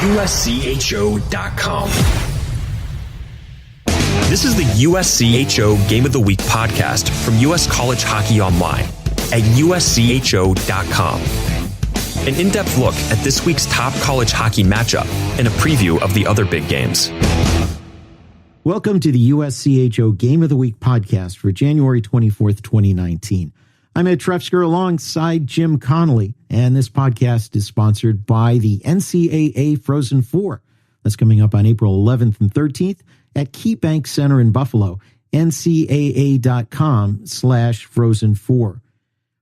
USCHO.com. This is the USCHO Game of the Week podcast from U.S. College Hockey Online at USCHO.com. An in-depth look at this week's top college hockey matchup and a preview of the other big games. Welcome to the USCHO Game of the Week podcast for January 24th, 2019. I'm Ed Trefzger alongside Jim Connelly, and this podcast is sponsored by the NCAA Frozen Four. That's coming up on April 11th and 13th at KeyBank Center in Buffalo, ncaa.com/Frozen4.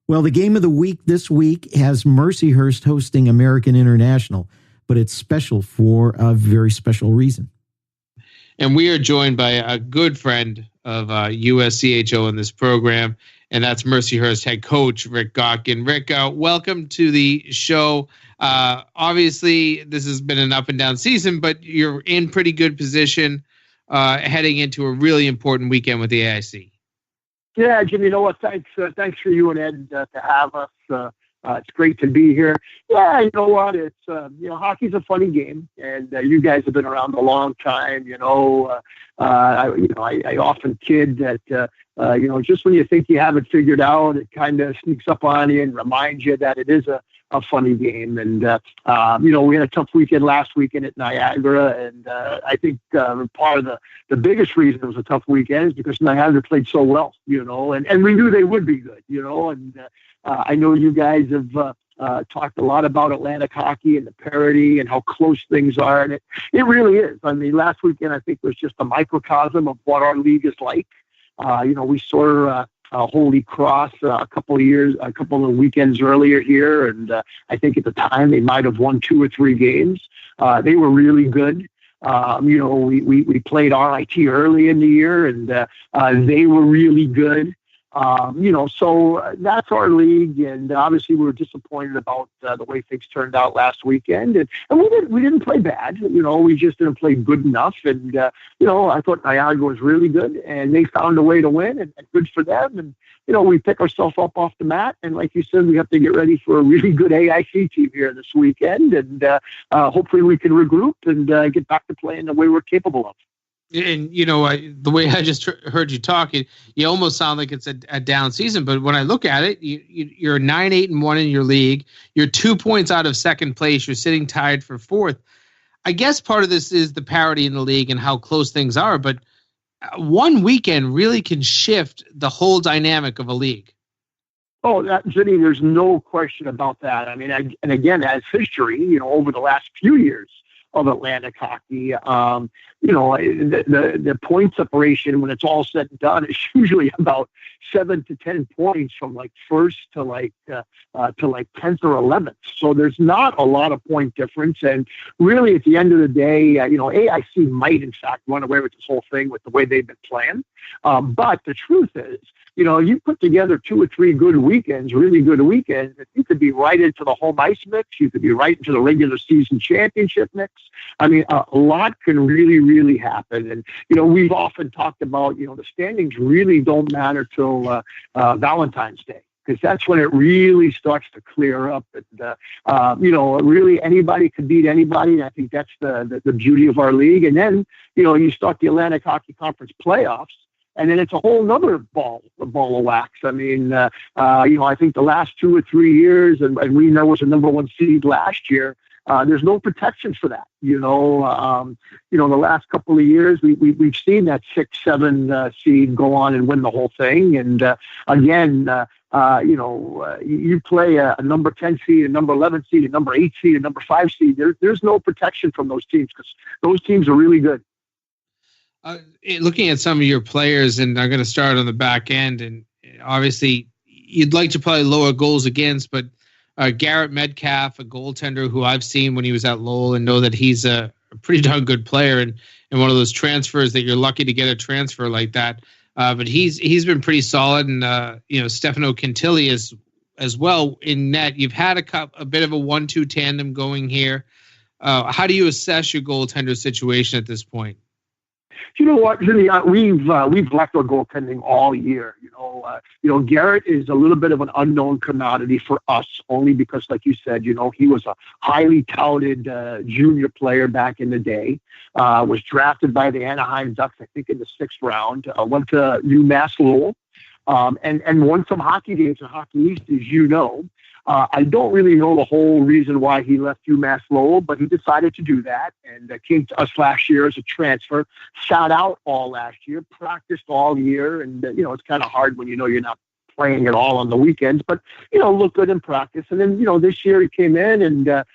Well, the game of the week this week has Mercyhurst hosting American International, but it's special for a very special reason. And we are joined by a good friend of USCHO in this program, and that's Mercyhurst head coach Rick Gotkin. Rick, welcome to the show. Obviously, this has been an up and down season, but you're in pretty good position heading into a really important weekend with the AIC. Yeah, Jim, you know what? Thanks for you and Ed to have us. It's great to be here. Yeah, you know what? It's hockey's a funny game, and you guys have been around a long time. I often kid that just when you think you have it figured out, it kind of sneaks up on you and reminds you that it is a funny game. And we had a tough weekend last weekend at Niagara, and I think part of the biggest reason it was a tough weekend is because Niagara played so well, and we knew they would be good, and I know you guys have talked a lot about Atlantic hockey and the parity and how close things are, and it really is. I mean, last weekend I think was just a microcosm of what our league is like. We saw Holy Cross a couple of weekends earlier here, and I think at the time they might have won 2 or 3 games. They were really good. We played RIT early in the year, and they were really good. So that's our league, and obviously we were disappointed about the way things turned out last weekend, and we didn't play bad, we just didn't play good enough, and I thought Niagara was really good, and they found a way to win, and good for them, and we pick ourselves up off the mat, and like you said, we have to get ready for a really good AIC team here this weekend, and hopefully we can regroup and get back to playing the way we're capable of. And, the way I just heard you talk, you almost sound like it's a down season. But when I look at it, you're 9-8-1 in your league. You're 2 points out of second place. You're sitting tied for fourth. I guess part of this is the parity in the league and how close things are. But one weekend really can shift the whole dynamic of a league. Oh, Jenny, there's no question about that. I mean, and again, as history, over the last few years of Atlantic hockey, the point separation when it's all said and done is usually about 7 to 10 points from like first to like 10th or 11th. So there's not a lot of point difference. And really, at the end of the day, AIC might in fact run away with this whole thing with the way they've been playing. But the truth is, you put together 2 or 3 good weekends, really good weekends, you could be right into the home ice mix. You could be right into the regular season championship mix. I mean, a lot can really, really happen. And, we've often talked about, the standings really don't matter till Valentine's Day, because that's when it really starts to clear up. And, really anybody could beat anybody. And I think that's the beauty of our league. And then, you start the Atlantic Hockey Conference playoffs, and then it's a whole nother ball of wax. I mean, I think the last 2 or 3 years, and we know was the number 1 seed last year. There's no protection for that. The last couple of years, we've seen that 6-7 seed go on and win the whole thing. And again, you play a number 10 seed, a number 11 seed, a number 8 seed, a number 5 seed. There's no protection from those teams because those teams are really good. Looking at some of your players, and I'm going to start on the back end, and obviously you'd like to probably lower goals against, but Garrett Metcalf, a goaltender who I've seen when he was at Lowell and know that he's a pretty darn good player and one of those transfers that you're lucky to get a transfer like that. But he's been pretty solid, and Stefano Cantilli as well in net. You've had a bit of a 1-2 tandem going here. How do you assess your goaltender situation at this point? You know what, Jimmy? We've left our goaltending all year. Garrett is a little bit of an unknown commodity for us, only because, like you said, he was a highly touted junior player back in the day. Was drafted by the Anaheim Ducks, I think, in the 6th round. Went to UMass Lowell, and won some hockey games in Hockey East, as you know. I don't really know the whole reason why he left UMass Lowell, but he decided to do that and came to us last year as a transfer, sat out all last year, practiced all year. And, it's kind of hard when you're not playing at all on the weekends, but, looked good in practice. And then, this year he came in and,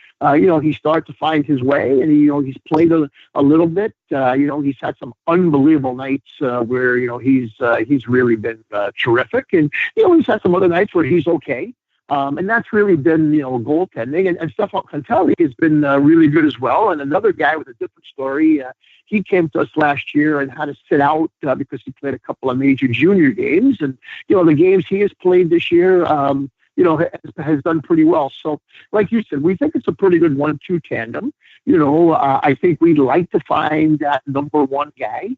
he started to find his way and, he's played a little bit. He's had some unbelievable nights where, he's really been terrific. And, he's had some other nights where he's okay. And that's really been, goaltending. And Stefan Connelly has been really good as well. And another guy with a different story, he came to us last year and had to sit out because he played a couple of major junior games. And, the games he has played this year, has done pretty well. So, like you said, we think it's a pretty good 1-2 tandem. I think we'd like to find that number one guy.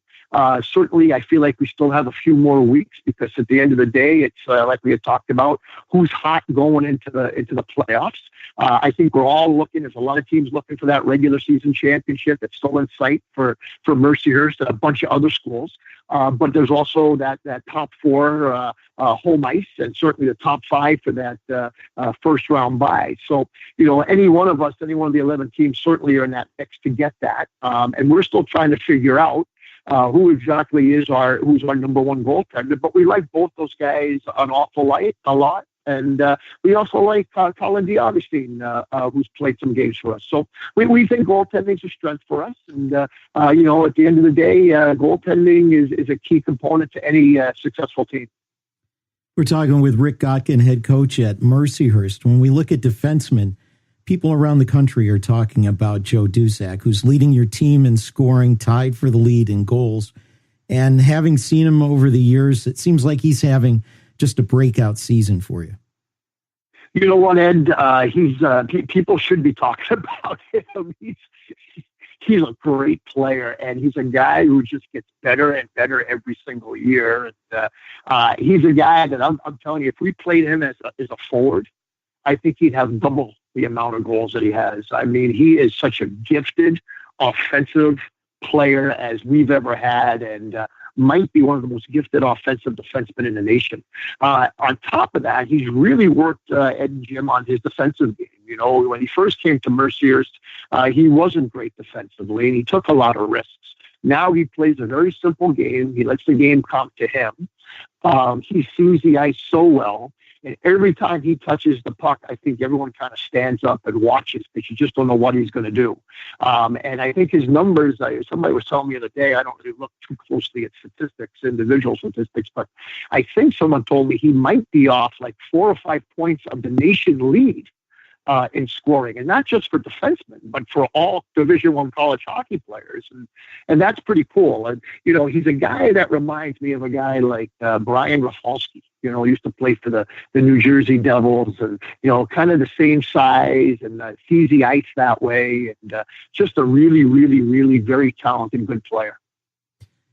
Certainly, I feel like we still have a few more weeks because at the end of the day, it's like we had talked about, who's hot going into the playoffs. I think we're all looking. There's a lot of teams looking for that regular season championship that's still in sight for Mercyhurst and a bunch of other schools. But there's also that top 4 home ice and certainly the top 5 for that first round bye. So, any one of us, any one of the 11 teams certainly are in that mix to get that. And we're still trying to figure out who exactly who's our number one goaltender. But we like both those guys an awful lot. And we also like Colin DeAugustine, who's played some games for us. So we think goaltending is a strength for us. And, at the end of the day, goaltending is a key component to any successful team. We're talking with Rick Gotkin, head coach at Mercyhurst. When we look at defensemen, people around the country are talking about Joe Duszak, who's leading your team in scoring, tied for the lead in goals. And having seen him over the years, it seems like he's having just a breakout season for you. You know what, Ed? People should be talking about him. He's a great player, and he's a guy who just gets better and better every single year. And he's a guy that I'm telling you, if we played him as a forward, I think he'd have double the amount of goals that he has. I mean, he is such a gifted offensive player as we've ever had, and might be one of the most gifted offensive defensemen in the nation. On top of that, he's really worked, Ed and Jim, on his defensive game. When he first came to Mercyhurst, he wasn't great defensively, and he took a lot of risks. Now he plays a very simple game. He lets the game come to him. He sees the ice so well. And every time he touches the puck, I think everyone kind of stands up and watches because you just don't know what he's going to do. And I think his numbers, somebody was telling me the other day, I don't really look too closely at statistics, individual statistics, but I think someone told me he might be off like 4 or 5 points of the nation lead in scoring, and not just for defensemen, but for all Division I college hockey players, and that's pretty cool. And he's a guy that reminds me of a guy like Brian Rafalski. He used to play for the New Jersey Devils, and kind of the same size, and sees the ice that way, and just a really, really, really very talented, good player.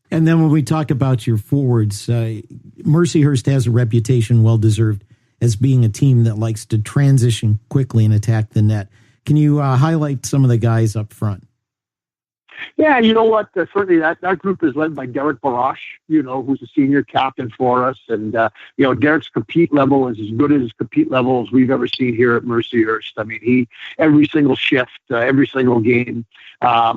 And then when we talk about your forwards, Mercyhurst has a reputation, well deserved, as being a team that likes to transition quickly and attack the net. Can you highlight some of the guys up front? Yeah, you know what? Certainly that group is led by Derek Barash, who's a senior captain for us. And, Derek's compete level is as good as his compete level as we've ever seen here at Mercyhurst. I mean, every single shift, every single game,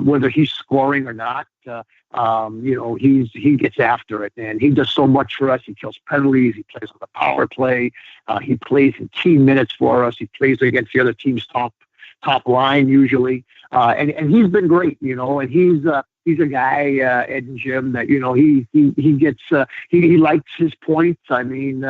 whether he's scoring or not, he gets after it, and he does so much for us. He kills penalties. He plays on the power play. He plays in key minutes for us. He plays against the other team's top line usually. And he's been great, and he's a guy, Ed and Jim, that, he gets, he likes his points. I mean,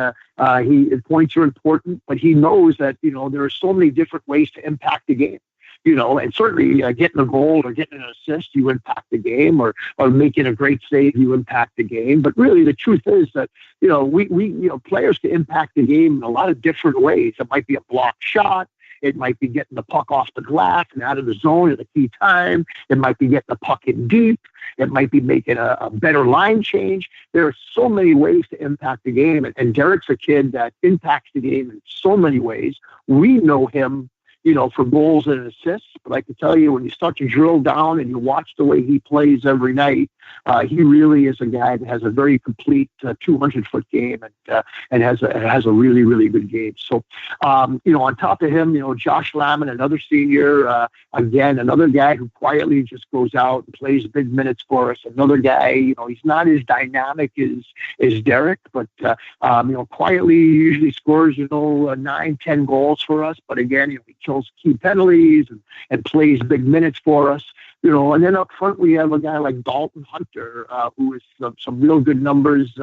points are important, but he knows that, there are so many different ways to impact the game. And certainly getting a goal or getting an assist, you impact the game, or making a great save, you impact the game. But really, the truth is that, we players can impact the game in a lot of different ways. It might be a blocked shot. It might be getting the puck off the glass and out of the zone at a key time. It might be getting the puck in deep. It might be making a better line change. There are so many ways to impact the game. And Derek's a kid that impacts the game in so many ways. We know him, for goals and assists. But I can tell you, when you start to drill down and you watch the way he plays every night, he really is a guy that has a very complete 200-foot game and has a really, really good game. So, on top of him, Josh Lamon, another senior, again, another guy who quietly just goes out and plays big minutes for us. Another guy, he's not as dynamic as Derek, but, quietly usually scores, 9, 10 goals for us. But again, he kills key penalties and plays big minutes for us. And then up front, we have a guy like Dalton Hunter, who is some real good numbers.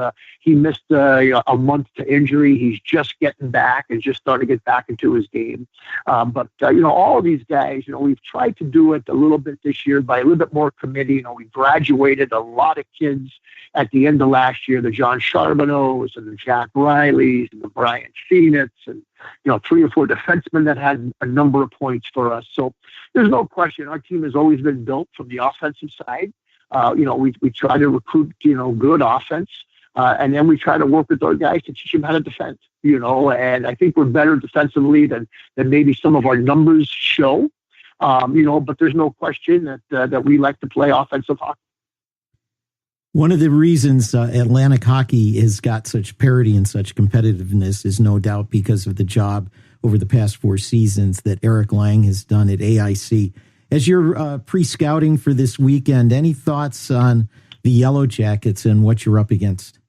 He missed a month to injury. He's just getting back and just starting to get back into his game. But all of these guys, we've tried to do it a little bit this year by a little bit more committee. We graduated a lot of kids at the end of last year, the John Charbonneaus and the Jack Rileys and the Brian Phoenix and 3 or 4 defensemen that had a number of points for us. So there's no question our team has always been built from the offensive side. We try to recruit, good offense. And then we try to work with our guys to teach them how to defend, and I think we're better defensively than maybe some of our numbers show. But there's no question that we like to play offensive hockey. One of the reasons Atlantic hockey has got such parity and such competitiveness is no doubt because of the job over the past 4 seasons that Eric Lang has done at AIC. As you're pre-scouting for this weekend, any thoughts on the Yellow Jackets and what you're up against?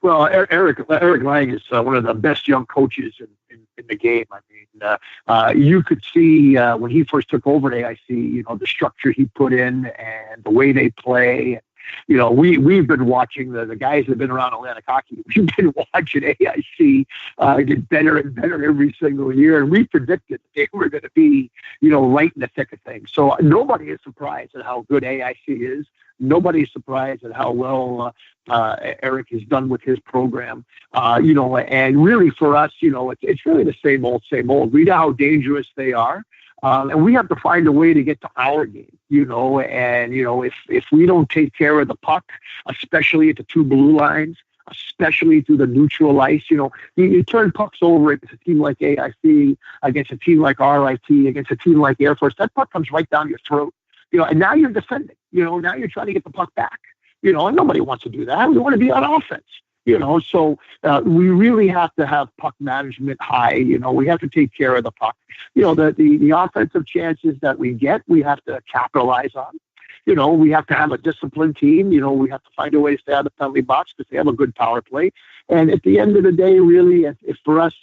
Well, Eric Lang is one of the best young coaches in the game. I mean, you could see when he first took over at AIC, the structure he put in and the way they play. We've been watching the guys that have been around Atlantic hockey. We've been watching AIC get better and better every single year, and we predicted they were going to be, right in the thick of things. So nobody is surprised at how good AIC is. Nobody's surprised at how well Eric has done with his program. And really for us, it's really the same old, same old. We know how dangerous they are. And we have to find a way to get to our game, if we don't take care of the puck, especially at the 2 blue lines, especially through the neutral ice, you turn pucks over against a team like AIC, against a team like RIT, against a team like Air Force, that puck comes right down your throat, and now you're defending, now you're trying to get the puck back, and nobody wants to do that. We want to be on offense. So we really have to have puck management high. We have to take care of the puck. The offensive chances that we get, we have to capitalize on. We have to have a disciplined team. We have to find a way to stay out of the penalty box because they have a good power play. And at the end of the day, really, if for us,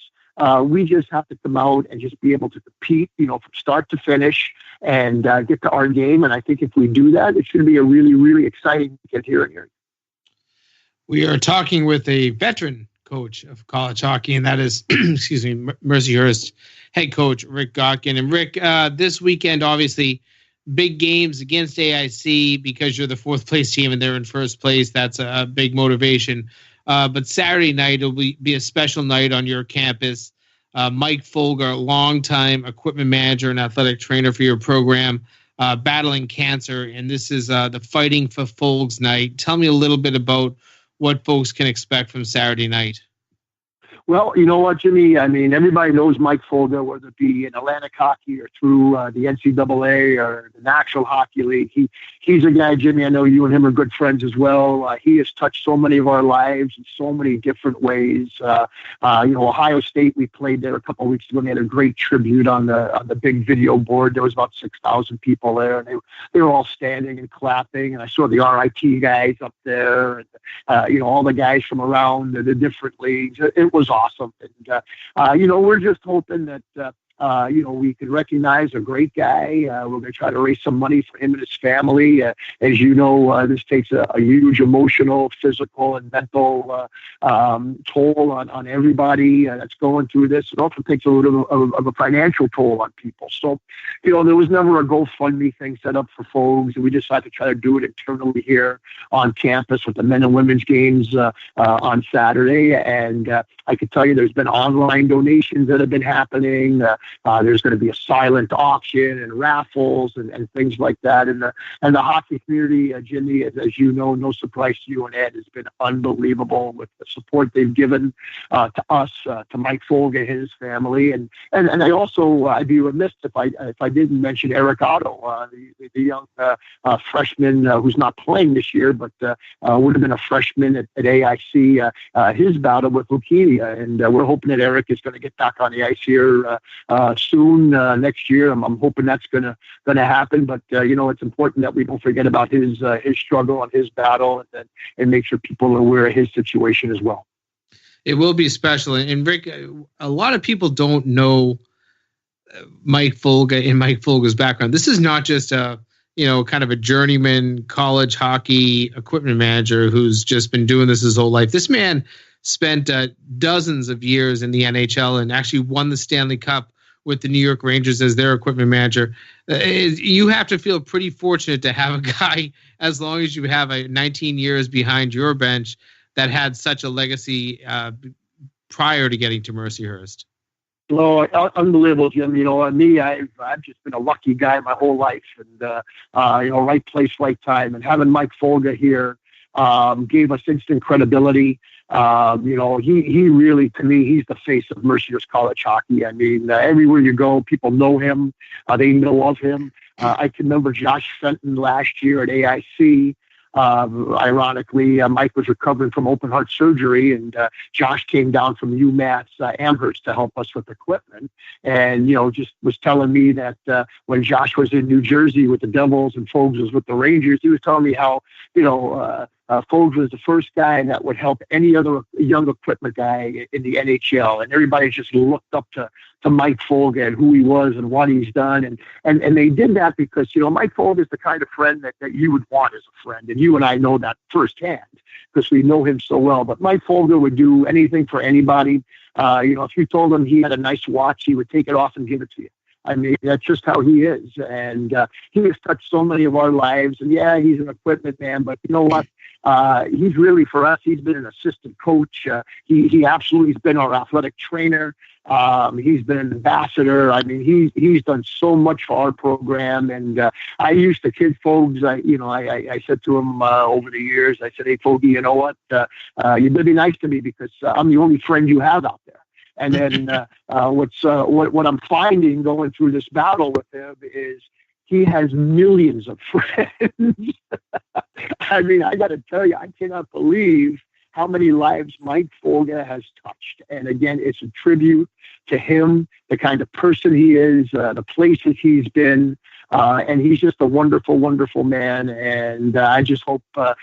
we just have to come out and just be able to compete, from start to finish and get to our game. And I think if we do that, it should be a really, really exciting weekend here in here. We are talking with a veteran coach of college hockey, and that is, Mercyhurst head coach Rick Gotkin. And Rick, this weekend, obviously, big games against AIC because you're the 4th place team and they're in 1st place. That's a big motivation. But Saturday night will be a special night on your campus. Mike Folga, longtime equipment manager and athletic trainer for your program, battling cancer, and this is the Fighting for Folgs night. Tell me a little bit about what folks can expect from Saturday night. Well, you know what, Jimmy? I mean, everybody knows Mike Folga, whether it be in Atlantic hockey or through the NCAA or the National Hockey League. He's a guy, Jimmy, I know you and him are good friends as well. He has touched so many of our lives in so many different ways. Ohio State, we played there a couple of weeks ago, and they had a great tribute on the big video board. There was about 6,000 people there, and they were all standing and clapping. And I saw the RIT guys up there, and, all the guys from around the different leagues. It was awesome. And, we're just hoping that, we could recognize a great guy. We're going to try to raise some money for him and his family. As you know, this takes a huge emotional, physical, and mental toll on everybody that's going through this. It also takes a little of a financial toll on people. So, there was never a GoFundMe thing set up for Folgs, and we decided to try to do it internally here on campus with the men and women's games on Saturday. And I could tell you there's been online donations that have been happening. there's going to be a silent auction and raffles and things like that. And the hockey community, Jimmy, as you know, no surprise to you and Ed, has been unbelievable with the support they've given to us, to Mike Folga and his family. And I also, I'd be remiss if I didn't mention Eric Otto, the young freshman who's not playing this year, but would have been a freshman at AIC, his battle with leukemia. And we're hoping that Eric is going to get back on the ice here soon next year. I'm hoping that's going to happen. But, it's important that we don't forget about his struggle and his battle and make sure people are aware of his situation as well. It will be special. And Rick, a lot of people don't know Mike Folga and Mike Folga's background. This is not just kind of a journeyman college hockey equipment manager who's just been doing this his whole life. This man spent dozens of years in the NHL and actually won the Stanley Cup with the New York Rangers as their equipment manager. You have to feel pretty fortunate to have a guy, as long as you have 19 years behind your bench, that had such a legacy prior to getting to Mercyhurst. Oh, unbelievable, Jim. Me, I've just been a lucky guy my whole life, and right place, right time, and having Mike Folga here gave us instant credibility. He really, to me, he's the face of Mercyhurst College hockey. I mean, everywhere you go, people know him. They know of him. I can remember Josh Fenton last year at AIC. Ironically, Mike was recovering from open heart surgery, and Josh came down from UMass Amherst to help us with equipment. And, just was telling me that when Josh was in New Jersey with the Devils and Folgs was with the Rangers, he was telling me how, Folgs was the first guy that would help any other young equipment guy in the NHL. And everybody just looked up to Mike Folga and who he was and what he's done. And they did that because, Mike Folga is the kind of friend that you would want as a friend. And you and I know that firsthand because we know him so well. But Mike Folga would do anything for anybody. If you told him he had a nice watch, he would take it off and give it to you. I mean, that's just how he is. And he has touched so many of our lives. And yeah, he's an equipment man, but you know what? He's really, for us, he's been an assistant coach. He absolutely has been our athletic trainer. He's been an ambassador. I mean, he's done so much for our program. And I used to kid Folks. I said to him over the years, I said, "Hey, Fogie, you know what? You better be nice to me because I'm the only friend you have out there." And then what I'm finding going through this battle with him is he has millions of friends. I mean, I got to tell you, I cannot believe how many lives Mike Folga has touched. And again, it's a tribute to him, the kind of person he is, the places he's been. And he's just a wonderful, wonderful man. And I just hope that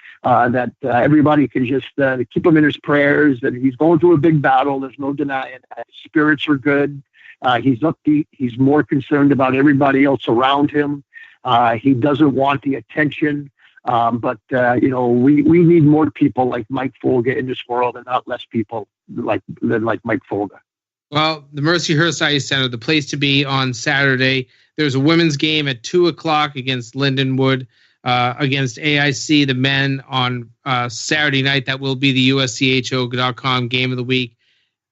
everybody can just keep him in his prayers. And he's going through a big battle. There's no denying that. His spirits are good. He's upbeat. He's more concerned about everybody else around him. He doesn't want the attention. But we need more people like Mike Folga in this world and not less people like Mike Folga. Well, the Mercyhurst Ice Center, the place to be on Saturday. There's a women's game at 2:00 against Lindenwood, against AIC, the men on Saturday night. That will be the USCHO.com game of the week.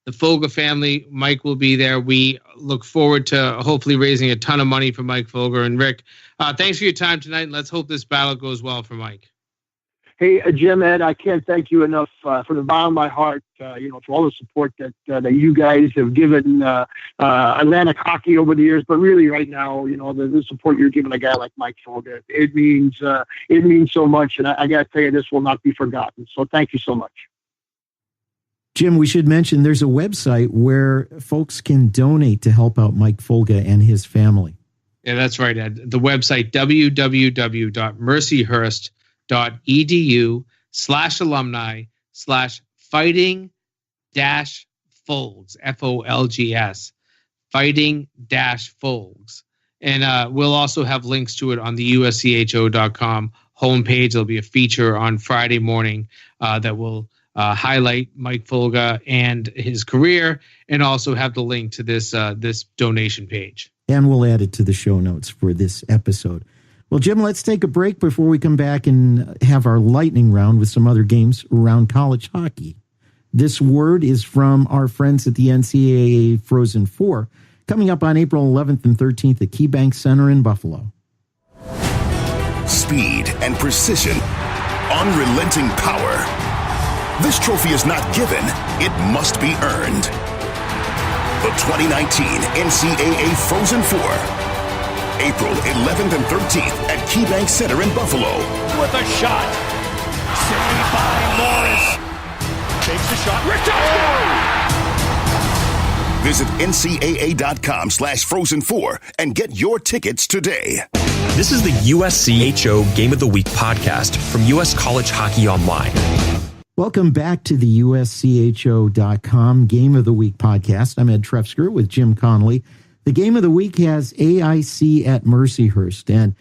The Folga family, Mike will be there. We look forward to hopefully raising a ton of money for Mike Folga. And Rick, thanks for your time tonight. And let's hope this battle goes well for Mike. Hey, Jim, Ed, I can't thank you enough from the bottom of my heart, for all the support that you guys have given Atlantic hockey over the years. But really right now, the support you're giving a guy like Mike Folga, it means so much. And I got to tell you, this will not be forgotten. So thank you so much. Jim, we should mention there's a website where folks can donate to help out Mike Folga and his family. Yeah, that's right, Ed. The website, www.mercyhurst.edu/alumni/fighting-folgs, Folgs, fighting-folgs. And we'll also have links to it on the USCHO.com homepage. There'll be a feature on Friday morning that will highlight Mike Folga and his career, and also have the link to this donation page. And we'll add it to the show notes for this episode. Well, Jim, let's take a break before we come back and have our lightning round with some other games around college hockey. This word is from our friends at the NCAA Frozen Four. coming up on April 11th and 13th at KeyBank Center in Buffalo. Speed and precision, unrelenting power. This trophy is not given, it must be earned. The 2019 NCAA Frozen Four, April 11th and 13th at KeyBank Center in Buffalo. With a shot, saved by Morris. Takes the shot, Rick Gotkin! Visit ncaa.com/Frozen4 and get your tickets today. This is the USCHO Game of the Week podcast from US College Hockey Online. Welcome back to the USCHO.com Game of the Week podcast. I'm Ed Trefzger with Jim Connelly. The Game of the Week has AIC at Mercyhurst. And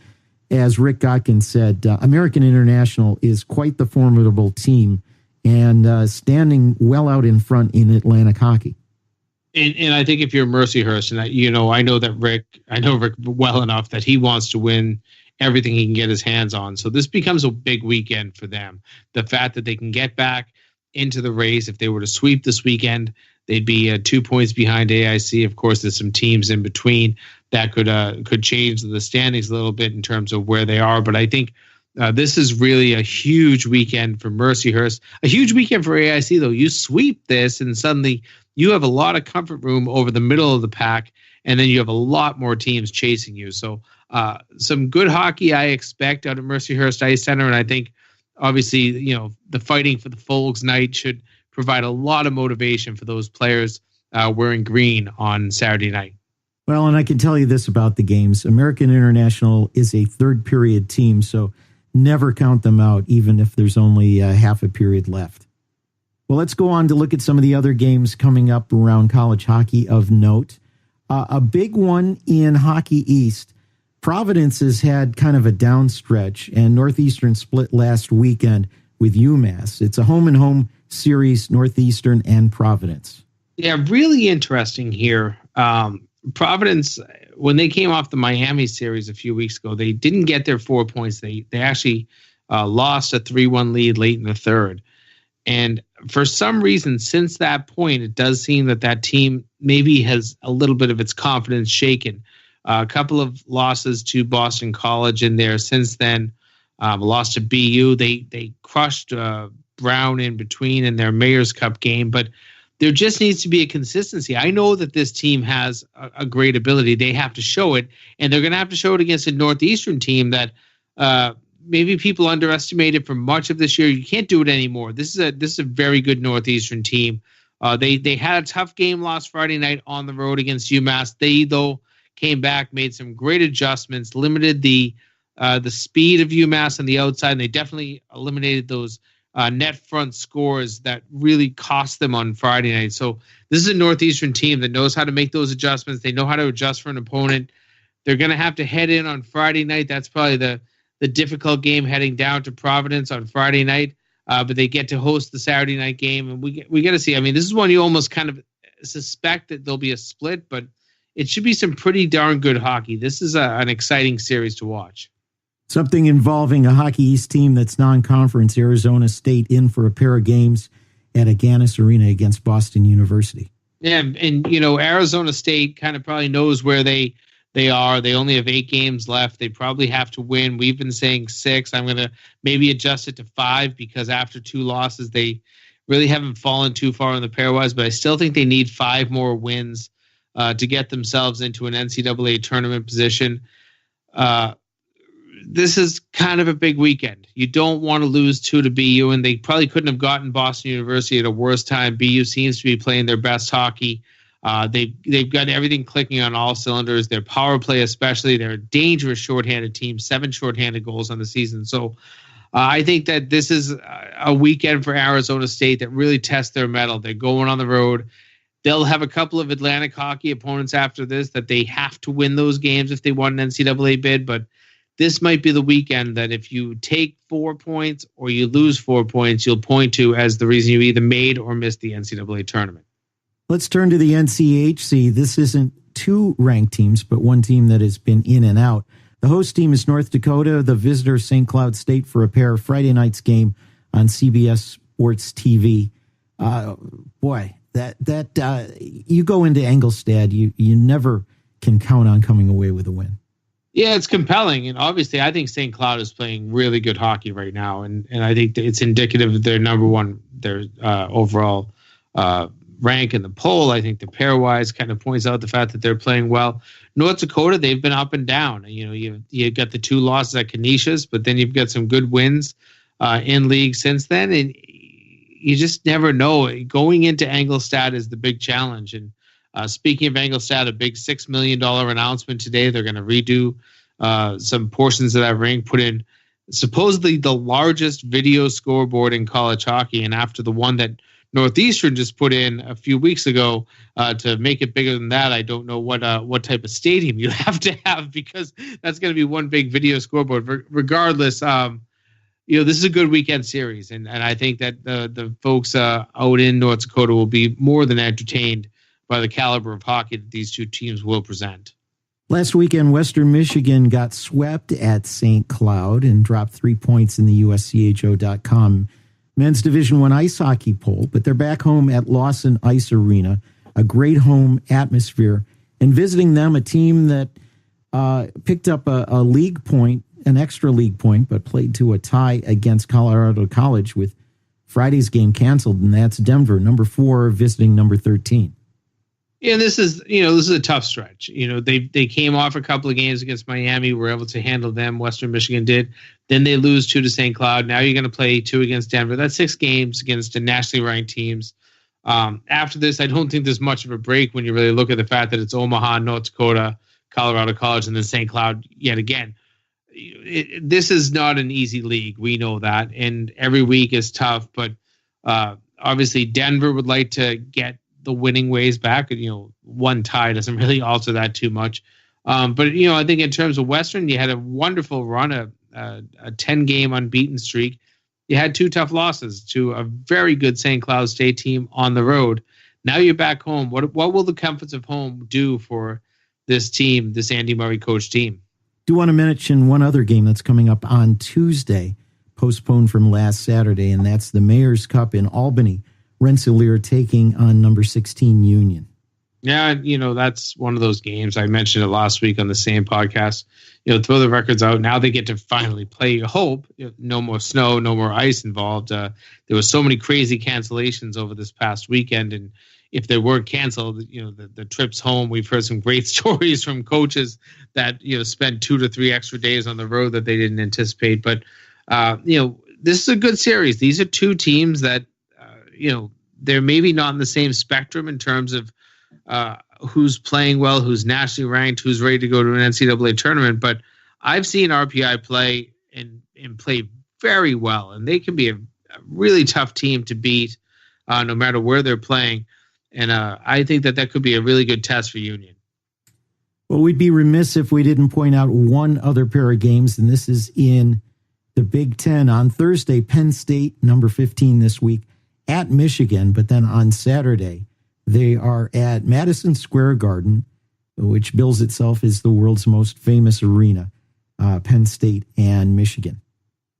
as Rick Gotkin said, American International is quite the formidable team and standing well out in front in Atlantic hockey. And I think if you're Mercyhurst, and I know Rick well enough that he wants to win everything he can get his hands on. So this becomes a big weekend for them. The fact that they can get back into the race, if they were to sweep this weekend, they'd be 2 points behind AIC. Of course, there's some teams in between that could change the standings a little bit in terms of where they are. But I think this is really a huge weekend for Mercyhurst. A huge weekend for AIC, though. You sweep this, and suddenly you have a lot of comfort room over the middle of the pack, and then you have a lot more teams chasing you. So some good hockey I expect out of Mercyhurst Ice Center, and I think obviously the fighting for the Folgs night should provide a lot of motivation for those players wearing green on Saturday night. Well, and I can tell you this about the games. American International is a third period team, so never count them out, even if there's only half a period left. Well, let's go on to look at some of the other games coming up around college hockey of note. A big one in Hockey East. Providence has had kind of a down stretch, and Northeastern split last weekend with UMass. It's a home-and-home series, Northeastern and Providence. Yeah, really interesting here. Providence, when they came off the Miami series a few weeks ago, they didn't get their 4 points. They actually lost a 3-1 lead late in the third. And for some reason, since that point, it does seem that team maybe has a little bit of its confidence shaken. A couple of losses to Boston College in there since then. A loss to BU. They crushed Brown in between in their Mayor's Cup game, but there just needs to be a consistency. I know that this team has a great ability. They have to show it, and they're going to have to show it against a Northeastern team that maybe people underestimated for much of this year. You can't do it anymore. This is a very good Northeastern team. They had a tough game last Friday night on the road against UMass. They, though, came back, made some great adjustments, limited the speed of UMass on the outside, and they definitely eliminated those net front scores that really cost them on Friday night. So this is a Northeastern team that knows how to make those adjustments. They know how to adjust for an opponent. They're going to have to head in on Friday night. That's probably the difficult game, heading down to Providence on Friday night. But they get to host the Saturday night game, and we get to see. I mean, this is one you almost kind of suspect that there'll be a split, but it should be some pretty darn good hockey. This is an exciting series to watch. Something involving a Hockey East team that's non-conference, Arizona State, in for a pair of games at Agganis Arena against Boston University. Yeah, and Arizona State kind of probably knows where they are. They only have 8 games left. They probably have to win. We've been saying 6. I'm going to maybe adjust it to 5 because after 2 losses, they really haven't fallen too far on the pairwise, but I still think they need 5 more wins to get themselves into an NCAA tournament position. This is kind of a big weekend. You don't want to lose 2 to BU, and they probably couldn't have gotten Boston University at a worse time. BU seems to be playing their best hockey. They've got everything clicking on all cylinders. Their power play especially. They're a dangerous shorthanded team, 7 shorthanded goals on the season. So I think that this is a weekend for Arizona State that really tests their mettle. They're going on the road. They'll have a couple of Atlantic hockey opponents after this that they have to win those games if they want an NCAA bid, but this might be the weekend that if you take 4 points or you lose 4 points, you'll point to as the reason you either made or missed the NCAA tournament. Let's turn to the NCHC. This isn't 2 ranked teams, but one team that has been in and out. The host team is North Dakota, the visitor St. Cloud State for a pair. Friday night's game on CBS Sports TV. That you go into Engelstad, you never can count on coming away with a win. Yeah, it's compelling, and obviously, I think St. Cloud is playing really good hockey right now, and I think that it's indicative of their number one, their overall rank in the poll. I think the pairwise kind of points out the fact that they're playing well. North Dakota, they've been up and down. You know, you got the 2 losses at Canisius, but then you've got some good wins in league since then, and you just never know. Going into Engelstad is the big challenge. And speaking of Engelstad, a big $6 million announcement today. They're going to redo some portions of that rink, put in supposedly the largest video scoreboard in college hockey. And after the one that Northeastern just put in a few weeks ago, to make it bigger than that, I don't know what type of stadium you have to have, because that's going to be one big video scoreboard. Regardless, this is a good weekend series, and I think that the folks out in North Dakota will be more than entertained by the caliber of hockey that these two teams will present. Last weekend, Western Michigan got swept at St. Cloud and dropped 3 points in the USCHO.com men's Division I ice hockey poll, but they're back home at Lawson Ice Arena, a great home atmosphere, and visiting them, a team that picked up a league point, an extra league point, but played to a tie against Colorado College with Friday's game canceled, and that's Denver, number 4, visiting number 13. Yeah, this is a tough stretch. They came off a couple of games against Miami, were able to handle them. Western Michigan did. Then they lose 2 to St. Cloud. Now you're going to play 2 against Denver. That's 6 games against the nationally ranked teams. After this, I don't think there's much of a break when you really look at the fact that it's Omaha, North Dakota, Colorado College, and then St. Cloud yet again. This is not an easy league. We know that. And every week is tough. But obviously Denver would like to get the winning ways back. One tie doesn't really alter that too much. But I think in terms of Western, you had a wonderful run, a 10-game unbeaten streak. You had 2 tough losses to a very good St. Cloud State team on the road. Now you're back home. What will the comforts of home do for this team, this Andy Murray coach team? Do want to mention one other game that's coming up on Tuesday, postponed from last Saturday, and that's the Mayor's Cup in Albany. Rensselaer taking on number 16 Union. Yeah, that's one of those games. I mentioned it last week on the same podcast. Throw the records out. Now they get to finally play. Hope no more snow, no more ice involved. There were so many crazy cancellations over this past weekend, and if they weren't canceled, the trips home. We've heard some great stories from coaches that spent 2 to 3 extra days on the road that they didn't anticipate. But this is a good series. These are 2 teams that they're maybe not in the same spectrum in terms of who's playing well, who's nationally ranked, who's ready to go to an NCAA tournament. But I've seen RPI play and play very well, and they can be a really tough team to beat no matter where they're playing. And I think that could be a really good test for Union. Well, we'd be remiss if we didn't point out one other pair of games, and this is in the Big Ten. On Thursday, Penn State, number 15 this week, at Michigan, but then on Saturday, they are at Madison Square Garden, which bills itself as the world's most famous arena, Penn State and Michigan.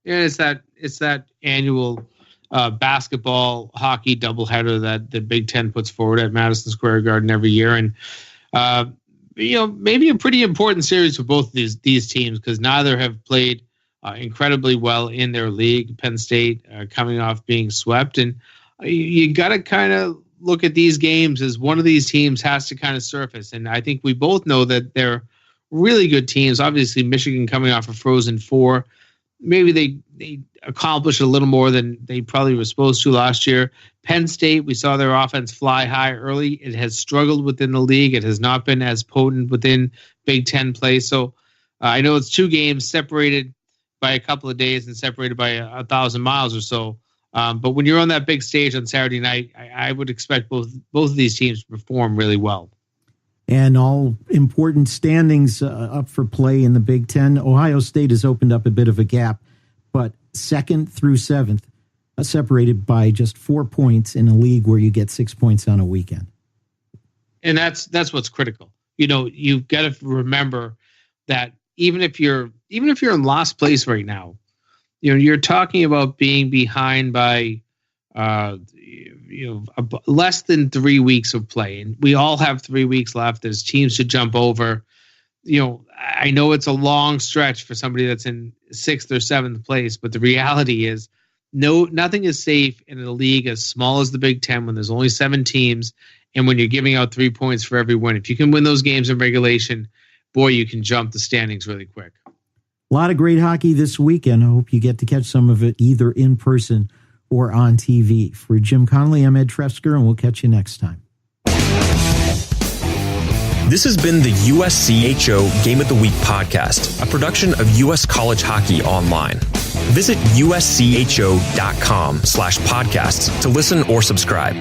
Yeah, it's that annual basketball hockey doubleheader that the Big Ten puts forward at Madison Square Garden every year, and maybe a pretty important series for both of these teams, because neither have played incredibly well in their league. Penn State coming off being swept, and you got to kind of look at these games as one of these teams has to kind of surface. And I think we both know that they're really good teams. Obviously, Michigan coming off a Frozen Four. Maybe they accomplished a little more than they probably were supposed to last year. Penn State, we saw their offense fly high early. It has struggled within the league. It has not been as potent within Big Ten play. So I know it's 2 games separated by a couple of days and separated by 1,000 miles or so. But when you're on that big stage on Saturday night, I would expect both of these teams to perform really well. And all important standings up for play in the Big Ten. Ohio State has opened up a bit of a gap, but 2nd through 7th separated by just 4 points in a league where you get 6 points on a weekend. And that's what's critical. You've got to remember that even if you're in last place right now, you're talking about being behind by less than 3 weeks of play, and we all have 3 weeks left as teams should jump over. I know it's a long stretch for somebody that's in 6th or 7th place, but the reality is nothing is safe in a league as small as the Big Ten when there's only 7 teams and when you're giving out 3 points for every win. If you can win those games in regulation, boy, you can jump the standings really quick. A lot of great hockey this weekend. I hope you get to catch some of it either in person or on TV. For Jim Connelly, I'm Ed Trefzger, and we'll catch you next time. This has been the USCHO Game of the Week podcast, a production of U.S. College Hockey Online. Visit uscho.com/podcasts to listen or subscribe.